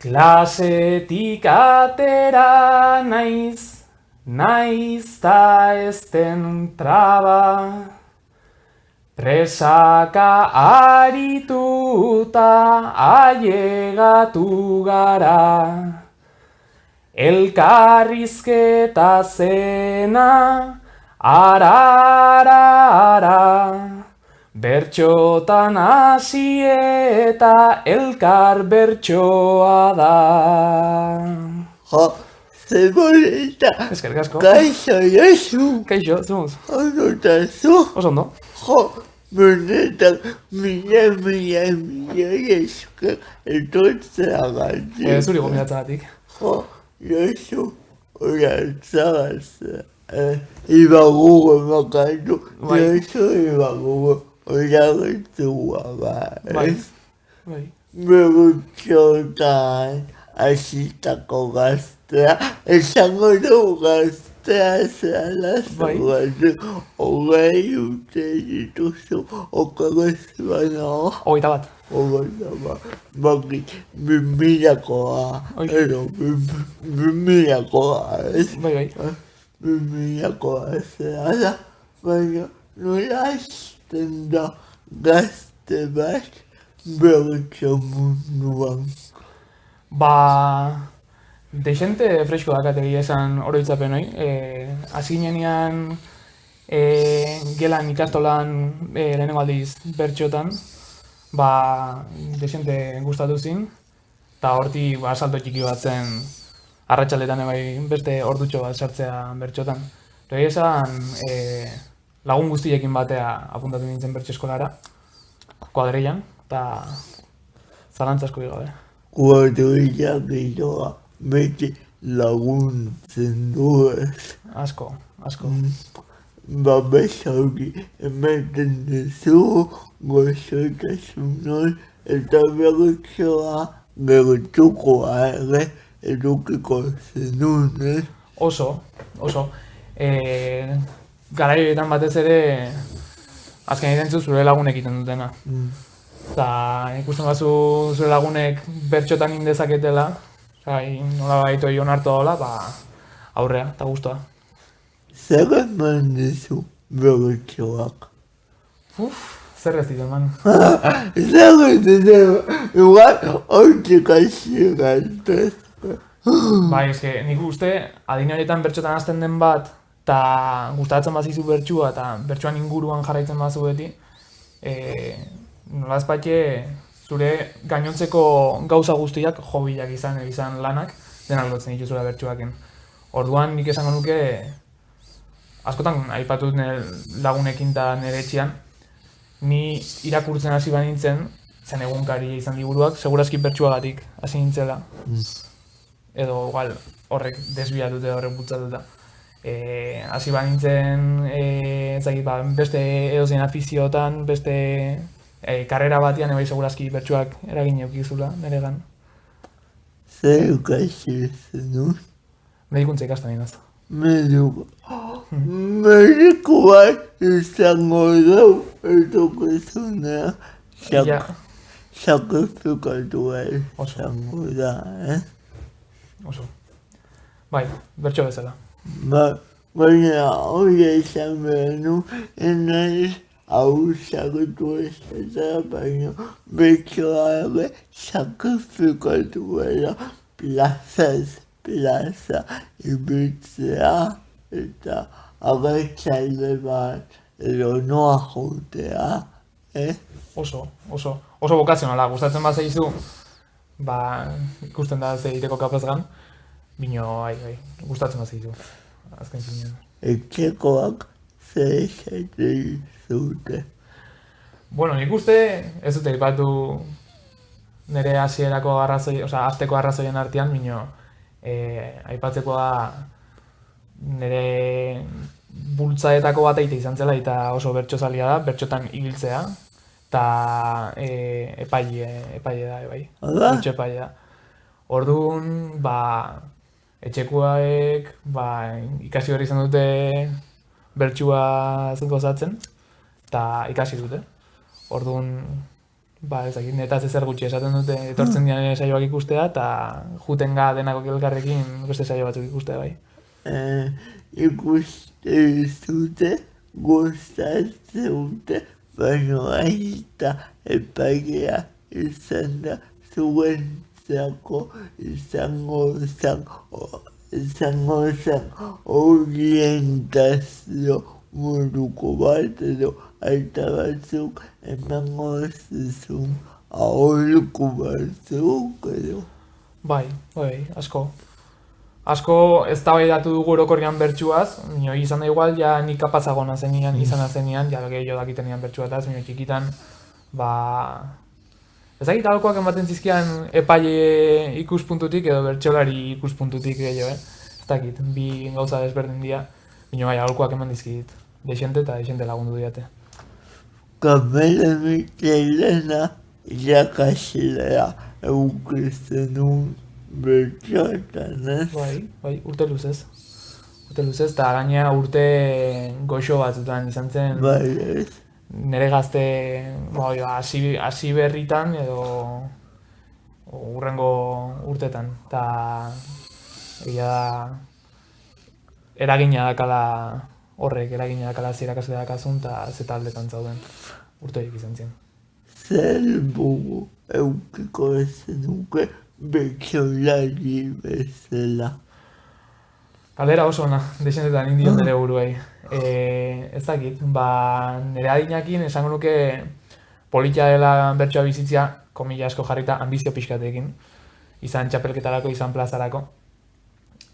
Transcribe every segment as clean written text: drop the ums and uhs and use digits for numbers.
Klasetik atera naiz ta ezten traba, presaka arituta ailegatu gara, elkarrizketa zena ara, bertxotan hasi eta elkar bertsoa da. Jo, zeboleta. Eskerrik asko. Kaixo, Josu. Kaixo, zemuz. Ondo eta zu. Oso ondo. Jo, benetan, mila esker etortzeagatik. Zuri gomendatzagatik. Jo, Josu, orantzagaz. Ibagugo makatu. Josu ibagugo orantzua Bai. Bai. Berutxotan hasitako gaztea, esango du gaztea zela zugatik, 20 urte dituzu, okerez baina. 21. Baki, 2000koa, edo 2000koa, ez? Bai. 2000koa zela da, baina nola hasten da gazte bat berutxo munduan. Deixente fresko dakategi esan oroitzapen hori. Hasi ginenean gelan ikastolan lehenengo aldiz bertxotan, deixente gustatu zin, eta horti salto txiki bat zen arratsaletan beste ordutxo bat sartzea bertxotan. Eta esan lagun guztiekin batea apuntatu nintzen bertxo eskolara, kuadreian, eta zalantzasko gabe. Kuadrilla giroa beti laguntzen du ez. Asko. Babesa hori ematen duzu gozotasunoi eta bertsoa gertukoa ere edukiko zenun, ez? Oso. Garaioetan batez ere azken egiten zure lagunek egiten dutena. Eta ikusten bazu zure lagunek bertxotan indezaketela, nola baitu egon hartu dola, aurrea eta guztua. Zer eman dizu bertsoak? Zer ez ditu eman. Zer ez ditu, igual hortik hasi gantez. Eske nik uste adin horietan bertxotan hasten den bat, eta gustatzen bazizu bertxua eta bertxoan inguruan jarraitzen bazu beti, nola ezpatxe zure gainontzeko gauza guztiak hobiak izan lanak, denak lotzen dituzula bertxuaken. Orduan nik esango nuke, askotan aipatut lagunekin eta nire etxean, ni irakurtzen hasi banintzen, zen egunkari izan liburuak, segurazki bertxuagatik hasi nintzela. Edo igual horrek desbiatuta, horrek bultzatuta. Hasi banintzen, beste edozein afiziotan, beste karrera batean ebai segurazki bertsuak eragin eukizula niregan. Zer ikasi zenun? Medikuntza ikasten inaz. Mediku bat izango dau etorkizunean sakrifikatua izango da, Oso. Bai, bertso bezala. Baina hori izan behar nu, enaiz hau sakitu ez da, baina bertsoa ere sakrifikatua da, plaza ibiltzea eta agertzaile bat edo noa jotea, Oso bokazionala, gustatzen bat zeizu, ikusten da ze egiteko kapazgan, bino, gustatzen bat zeizu, azken zinean. Etxekoak zer esaten zute. Bueno, nik uste ez dute ipatu nire hasierako arrazoi, hasteko arrazoien artean, bino, aipatzeko da nire bultzaetako bat eite izan zela eta oso bertsozalia da, bertxotan ibiltzea, eta epaile da, Bultxo epaile da. Orduan, etxekuaek ikasi hori izan dute bertsua gozatzen, eta ikasi dute. Orduan, Ba, ezakit, netaz ezer gutxi esaten dute etortzen dian saioak ikustea, eta juten ga denako elkarrekin beste saio batzuk ikustea bai. Ikuste zute, gustatzen dute, baina aita epailea izan da zuentzako izango zen orientazio moduko bat edo aita batzuk emango zizun aholku batzuk edo. Bai, asko. Asko eztabaidatu dugu orokorrean bertsuaz, baina izan da igual, ja nik kapazago izan zenian, ja gehiago dakitenean bertsuataz, baina txikitan, ba... Ezagit alkoak ematen zizkian epaile ikuspuntutik edo bertsolari ikuspuntutik gehiago, Ez dakit, bi gauza desberdin dira, baina bai, alkoak eman dizkit, desente eta desente lagundu diate. Kamela Michelena irakaslea eukitzen duen bertxotan, ez? Bai, urte luzez. Eta gainea urte goxo batzutan izan zen. Bai, ez. Nere gazte hasi berritan edo urrengo urtetan. Eta egia da eragina dakala horrek, eragina dakala zirakasle dakazun eta zetaldetan zauden urterik izan zen. Zer bugu eukiko ez duke bertsolari bezala. Galdera oso ona, desentetan indion nire buruei. Ez dakit, nire adinakin esango nuke politia dela bertsoa bizitzia, komila asko jarrita, ambizio pixkatekin. Izan txapelketarako, izan plazarako.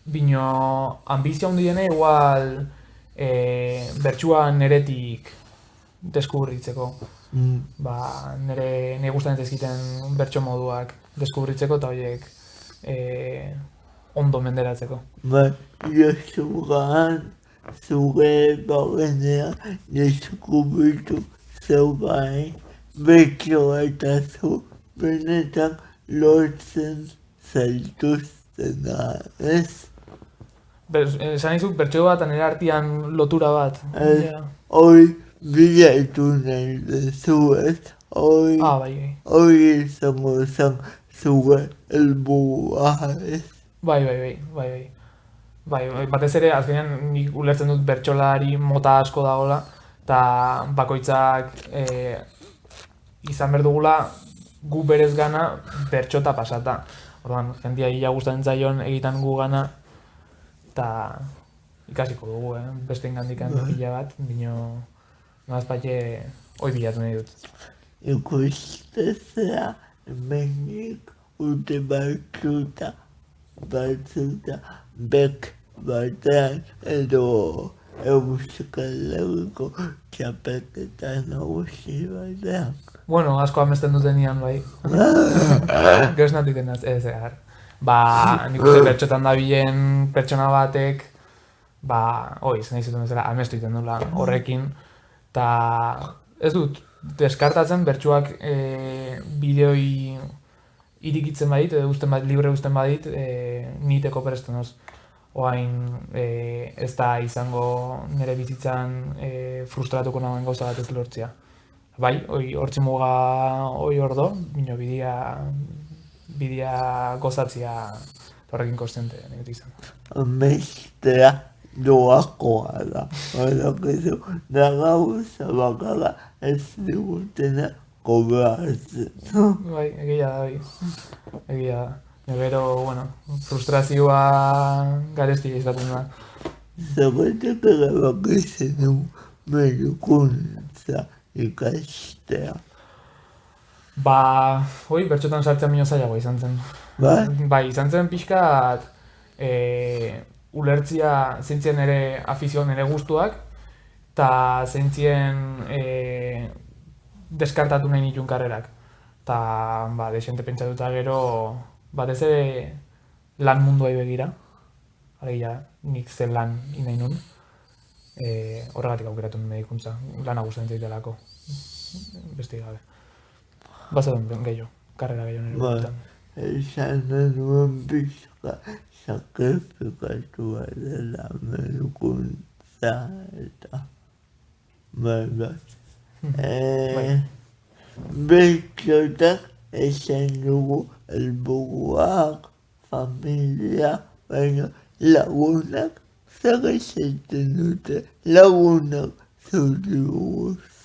Bino, ambizio handiene igual bertsua neretik deskubritzeko. Nire gustatzen zaizkiten bertso moduak deskubritzeko eta horiek ondo menderatzeko. Josugan zure barrenean deskubritu zerbait bertsoa eta zu benetan lortzen zaituztena, ez? Esan izuk bertso bat nire artean lotura bat. Hori bilatu nahi duzu, ez? Hori izango zen zure helburua, ez? Bai. Batez ere, azkenean nik ulertzen dut bertsolari mota asko dagoela, eta bakoitzak izan behar dugula gu berez gana bertxota pasata. Orduan, jendia gila gustatzen zaion egiten gu gana, eta ikasiko dugu, beste ingandikan pila bat, bino nahazpatxe hoi bilatu nahi dut. Ikustezea hemenik urte batzuta bek batean edo Euskal Herriko txapelketa nagusi batean. Bueno, asko amesten dutenian, bai. Geusnatik denaz, ez egar. Nik uste bertxotan dabilen pertsona batek, izan izuten bezala, amestu iten dula horrekin. Eta ez dut, deskartatzen bertsuak bideoi irikitzen badit, edo libre uzten badit, niteko presten oz. Oain ez da izango nire bizitzan frustratuko nagoen gauza bat ez lortzea. Bai, hortzi muga hoi ordo, bino bidea gozatzia horrekin konstente nire izan. Amestea doakoa da. Horrekizu, da gauza bakala ez digutena kobratzen. Bai, egia da. Gero, frustrazioa garestia izaten da. Zergatik erabakitzen du medikuntza ikastea. Bertxotan sartzen minio zailagoa izan zen. Bai, izan zen pixkat ulertzia zentzien ere afizioak nire gustuak, eta zentzien deskartatu nahi nituen karrerak. Eta, desente pentsatuta gero, batez ere lan munduai begira, alegia nik zen lan inain nun, horregatik aukeratu medikuntza, lana gustatzen zaitelako, beste gabe. Bazaten gehiago, karrera gehiago nire guretan. Esan nuen pixka sakrifikatu dela medikuntza eta... Bai. bertxotak esan dugu helburuak, familia, baina lagunak zer esaten dute, lagunak zuri buruz.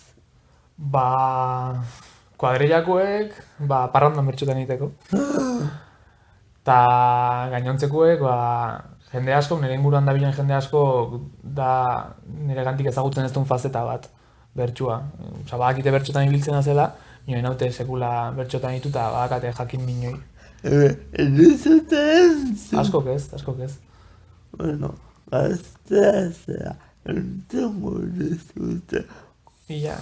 Kuadrillakoek, parrandan bertxotan egiteko. Ta gainontzekoek, jende asko, nire inguruan dabilen jende asko, da nire gantik ezagutzen ez duen fazeta bat, bertxua. Osa, badakite bertxotan ibiltzen zela, nioen haute sekula bertxotan ditu, eta badakate jakin minoi. Ez duzuten entzun. Askok ez. Bueno, gaztea zera, entzungo duzute. Ila.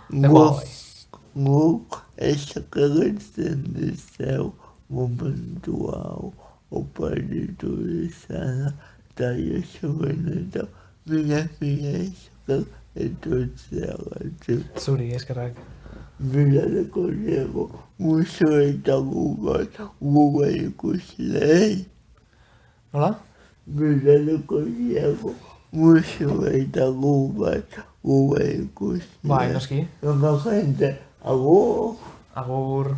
Dekoa bai. Guk esakeretzen dizeu momentu hau oparitu izana, eta Josuben eta mila esakak etortzeagatik. Zuri, eskerrak. Bilaleko Diego, musuetako bat guba ikuslei. Nola? Bilaleko Diego, musuetako bat guba ikuslei. Bai, noski. Venga, gente, agur. Agur.